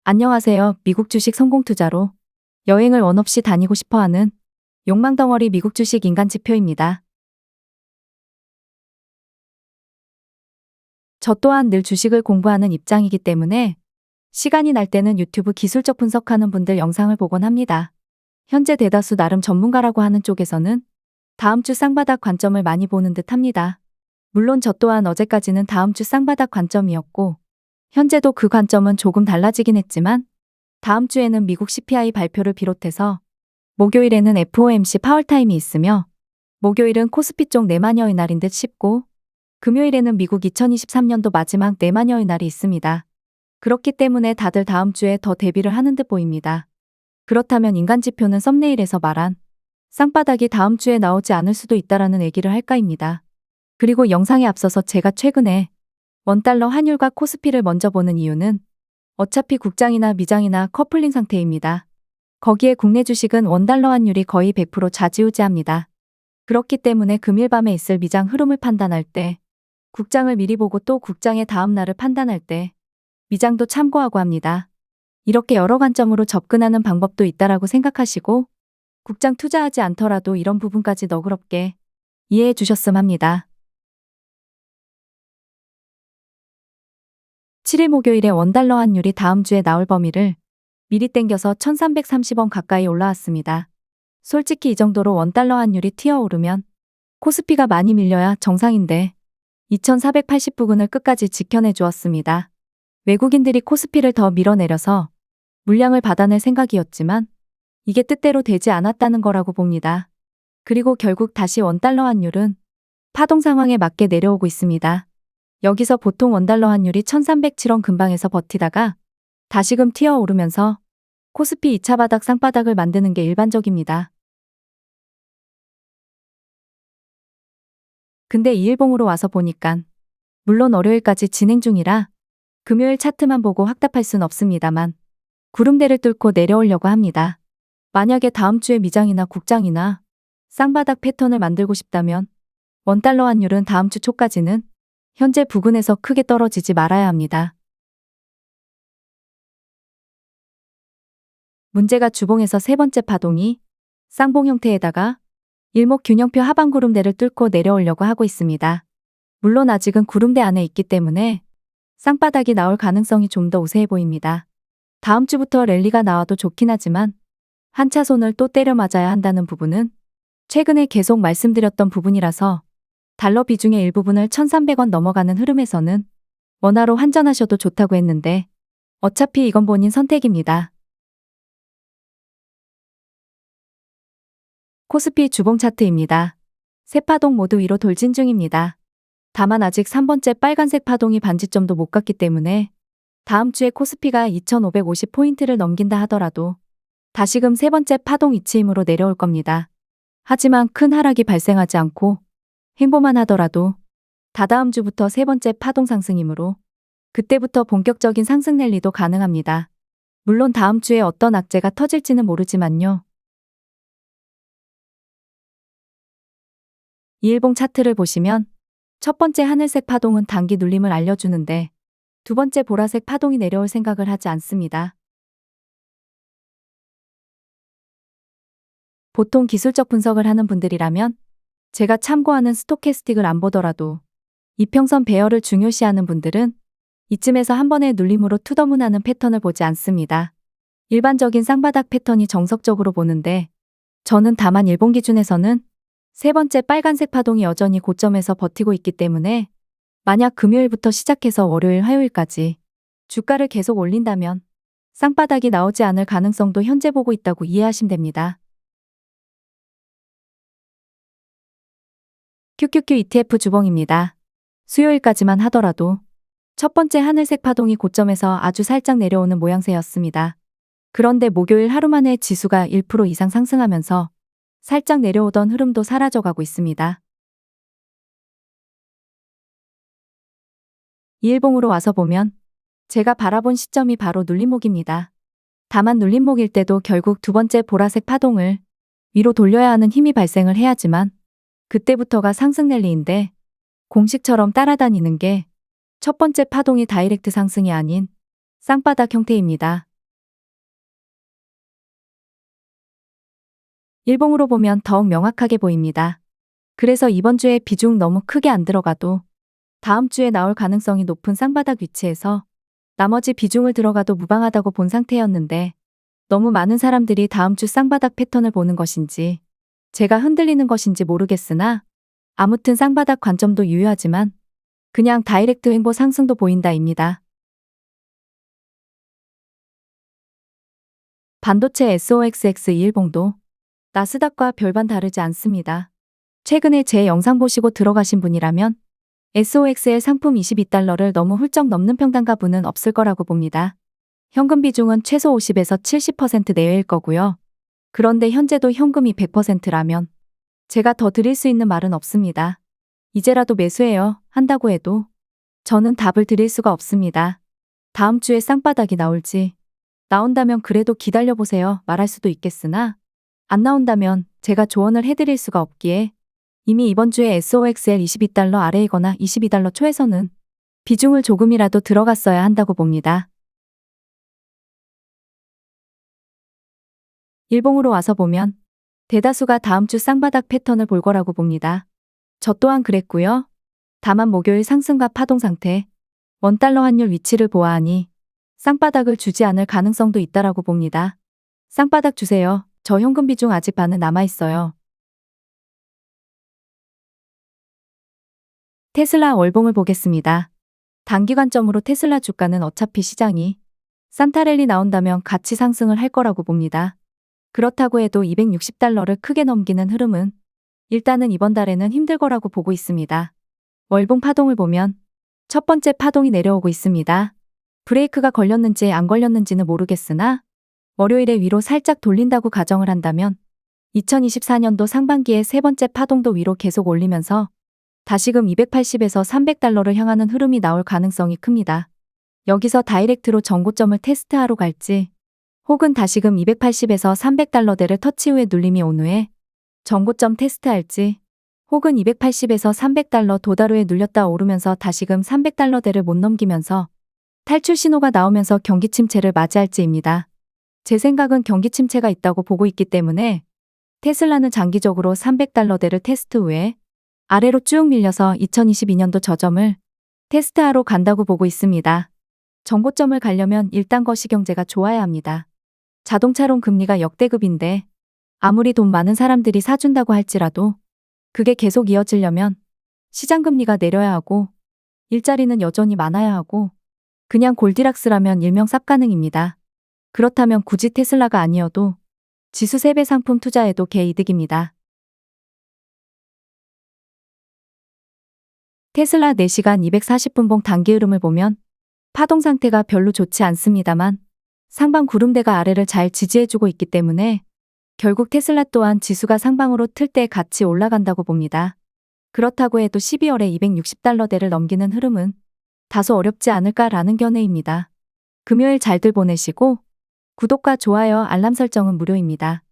안녕하세요. 미국 주식 성공 투자로 여행을 원 없이 다니고 싶어하는 욕망덩어리 미국 주식 인간지표입니다. 저 또한 늘 주식을 공부하는 입장이기 때문에 시간이 날 때는 유튜브 기술적 분석하는 분들 영상을 보곤 합니다. 현재 대다수 나름 전문가라고 하는 쪽에서는 다음 주 쌍바닥 관점을 많이 보는 듯 합니다. 물론 저 또한 어제까지는 다음 주 쌍바닥 관점이었고 현재도 그 관점은 조금 달라지긴 했지만 다음 주에는 미국 CPI 발표를 비롯해서 목요일에는 FOMC 파월타임이 있으며 목요일은 코스피 쪽 내마녀의 날인 듯 싶고 금요일에는 미국 2023년도 마지막 내마녀의 날이 있습니다. 그렇기 때문에 다들 다음 주에 더 대비를 하는 듯 보입니다. 그렇다면 인간지표는 썸네일에서 말한 쌍바닥이 다음 주에 나오지 않을 수도 있다라는 얘기를 할까입니다. 그리고 영상에 앞서서 제가 최근에 원달러 환율과 코스피를 먼저 보는 이유는 어차피 국장이나 미장이나 커플링 상태입니다. 거기에 국내 주식은 원달러 환율이 거의 100% 좌지우지합니다. 그렇기 때문에 금일 밤에 있을 미장 흐름을 판단할 때 국장을 미리 보고 또 국장의 다음 날을 판단할 때 미장도 참고하고 합니다. 이렇게 여러 관점으로 접근하는 방법도 있다라고 생각하시고 국장 투자하지 않더라도 이런 부분까지 너그럽게 이해해 주셨음 합니다. 7일 목요일에 원달러 환율이 다음 주에 나올 범위를 미리 땡겨서 1330원 가까이 올라왔습니다. 솔직히 이 정도로 원달러 환율이 튀어오르면 코스피가 많이 밀려야 정상인데 2480 부근을 끝까지 지켜내 주었습니다. 외국인들이 코스피를 더 밀어내려서 물량을 받아낼 생각이었지만 이게 뜻대로 되지 않았다는 거라고 봅니다. 그리고 결국 다시 원달러 환율은 파동 상황에 맞게 내려오고 있습니다. 여기서 보통 원달러 환율이 1307원 근방에서 버티다가 다시금 튀어오르면서 코스피 2차 바닥 쌍바닥을 만드는 게 일반적입니다. 근데 이일봉으로 와서 보니깐 물론 월요일까지 진행 중이라 금요일 차트만 보고 확답할 순 없습니다만 구름대를 뚫고 내려오려고 합니다. 만약에 다음 주에 미장이나 국장이나 쌍바닥 패턴을 만들고 싶다면 원달러 환율은 다음 주 초까지는 현재 부근에서 크게 떨어지지 말아야 합니다. 문제가 주봉에서 세 번째 파동이 쌍봉 형태에다가 일목균형표 하방 구름대를 뚫고 내려오려고 하고 있습니다. 물론 아직은 구름대 안에 있기 때문에 쌍바닥이 나올 가능성이 좀 더 우세해 보입니다. 다음 주부터 랠리가 나와도 좋긴 하지만 한 차손을 또 때려 맞아야 한다는 부분은 최근에 계속 말씀드렸던 부분이라서 달러 비중의 일부분을 1300원 넘어가는 흐름에서는 원화로 환전하셔도 좋다고 했는데 어차피 이건 본인 선택입니다. 코스피 주봉 차트입니다. 세 파동 모두 위로 돌진 중입니다. 다만 아직 3번째 빨간색 파동이 반지점도 못 갔기 때문에 다음 주에 코스피가 2550포인트를 넘긴다 하더라도 다시금 세 번째 파동 위치 힘으로 내려올 겁니다. 하지만 큰 하락이 발생하지 않고 횡보만 하더라도 다다음 주부터 세 번째 파동 상승이므로 그때부터 본격적인 상승 랠리도 가능합니다. 물론 다음 주에 어떤 악재가 터질지는 모르지만요. 이일봉 차트를 보시면 첫 번째 하늘색 파동은 단기 눌림을 알려주는데 두 번째 보라색 파동이 내려올 생각을 하지 않습니다. 보통 기술적 분석을 하는 분들이라면 제가 참고하는 스토캐스틱을 안 보더라도 이평선 배열을 중요시하는 분들은 이쯤에서 한 번의 눌림으로 투더문하는 패턴을 보지 않습니다. 일반적인 쌍바닥 패턴이 정석적으로 보는데 저는 다만 일본 기준에서는 세 번째 빨간색 파동이 여전히 고점에서 버티고 있기 때문에 만약 금요일부터 시작해서 월요일, 화요일까지 주가를 계속 올린다면 쌍바닥이 나오지 않을 가능성도 현재 보고 있다고 이해하시면 됩니다. QQQ ETF 주봉입니다. 수요일까지만 하더라도 첫 번째 하늘색 파동이 고점에서 아주 살짝 내려오는 모양새였습니다. 그런데 목요일 하루 만에 지수가 1% 이상 상승하면서 살짝 내려오던 흐름도 사라져가고 있습니다. 이일봉으로 와서 보면 제가 바라본 시점이 바로 눌림목입니다. 다만 눌림목일 때도 결국 두 번째 보라색 파동을 위로 돌려야 하는 힘이 발생을 해야지만 그때부터가 상승 랠리인데 공식처럼 따라다니는 게 첫 번째 파동이 다이렉트 상승이 아닌 쌍바닥 형태입니다. 일봉으로 보면 더욱 명확하게 보입니다. 그래서 이번 주에 비중 너무 크게 안 들어가도 다음 주에 나올 가능성이 높은 쌍바닥 위치에서 나머지 비중을 들어가도 무방하다고 본 상태였는데 너무 많은 사람들이 다음 주 쌍바닥 패턴을 보는 것인지 제가 흔들리는 것인지 모르겠으나 아무튼 쌍바닥 관점도 유효하지만 그냥 다이렉트 횡보 상승도 보인다입니다. 반도체 SOXX 2일봉도 나스닥과 별반 다르지 않습니다. 최근에 제 영상 보시고 들어가신 분이라면 SOXL 상품 22달러를 너무 훌쩍 넘는 평단가분은 없을 거라고 봅니다. 현금 비중은 최소 50에서 70% 내외일 거고요. 그런데 현재도 현금이 100%라면 제가 더 드릴 수 있는 말은 없습니다. 이제라도 매수해요 한다고 해도 저는 답을 드릴 수가 없습니다. 다음 주에 쌍바닥이 나올지 나온다면 그래도 기다려보세요 말할 수도 있겠으나 안 나온다면 제가 조언을 해드릴 수가 없기에 이미 이번 주에 SOXL 22달러 아래이거나 22달러 초에서는 비중을 조금이라도 들어갔어야 한다고 봅니다. 일봉으로 와서 보면 대다수가 다음 주 쌍바닥 패턴을 볼 거라고 봅니다. 저 또한 그랬고요. 다만 목요일 상승과 파동 상태, 원달러 환율 위치를 보아하니 쌍바닥을 주지 않을 가능성도 있다라고 봅니다. 쌍바닥 주세요. 저 현금 비중 아직 반은 남아있어요. 테슬라 월봉을 보겠습니다. 단기관점으로 테슬라 주가는 어차피 시장이 산타랠리 나온다면 같이 상승을 할 거라고 봅니다. 그렇다고 해도 260달러를 크게 넘기는 흐름은 일단은 이번 달에는 힘들 거라고 보고 있습니다. 월봉 파동을 보면 첫 번째 파동이 내려오고 있습니다. 브레이크가 걸렸는지 안 걸렸는지는 모르겠으나 월요일에 위로 살짝 돌린다고 가정을 한다면 2024년도 상반기에 세 번째 파동도 위로 계속 올리면서 다시금 280에서 300달러를 향하는 흐름이 나올 가능성이 큽니다. 여기서 다이렉트로 전고점을 테스트하러 갈지 혹은 다시금 280에서 300달러대를 터치 후에 눌림이 온 후에 전고점 테스트할지 혹은 280에서 300달러 도달 후에 눌렸다 오르면서 다시금 300달러대를 못 넘기면서 탈출 신호가 나오면서 경기 침체를 맞이할지입니다. 제 생각은 경기 침체가 있다고 보고 있기 때문에 테슬라는 장기적으로 300달러대를 테스트 후에 아래로 쭉 밀려서 2022년도 저점을 테스트하러 간다고 보고 있습니다. 전고점을 가려면 일단 거시경제가 좋아야 합니다. 자동차론 금리가 역대급인데 아무리 돈 많은 사람들이 사준다고 할지라도 그게 계속 이어지려면 시장금리가 내려야 하고 일자리는 여전히 많아야 하고 그냥 골디락스라면 일명 쌉가능입니다. 그렇다면 굳이 테슬라가 아니어도 지수 3배 상품 투자해도 개이득입니다. 테슬라 4시간 240분봉 단기 흐름을 보면 파동 상태가 별로 좋지 않습니다만 상방 구름대가 아래를 잘 지지해주고 있기 때문에 결국 테슬라 또한 지수가 상방으로 틀 때 같이 올라간다고 봅니다. 그렇다고 해도 12월에 260달러대를 넘기는 흐름은 다소 어렵지 않을까라는 견해입니다. 금요일 잘들 보내시고 구독과 좋아요 알람 설정은 무료입니다.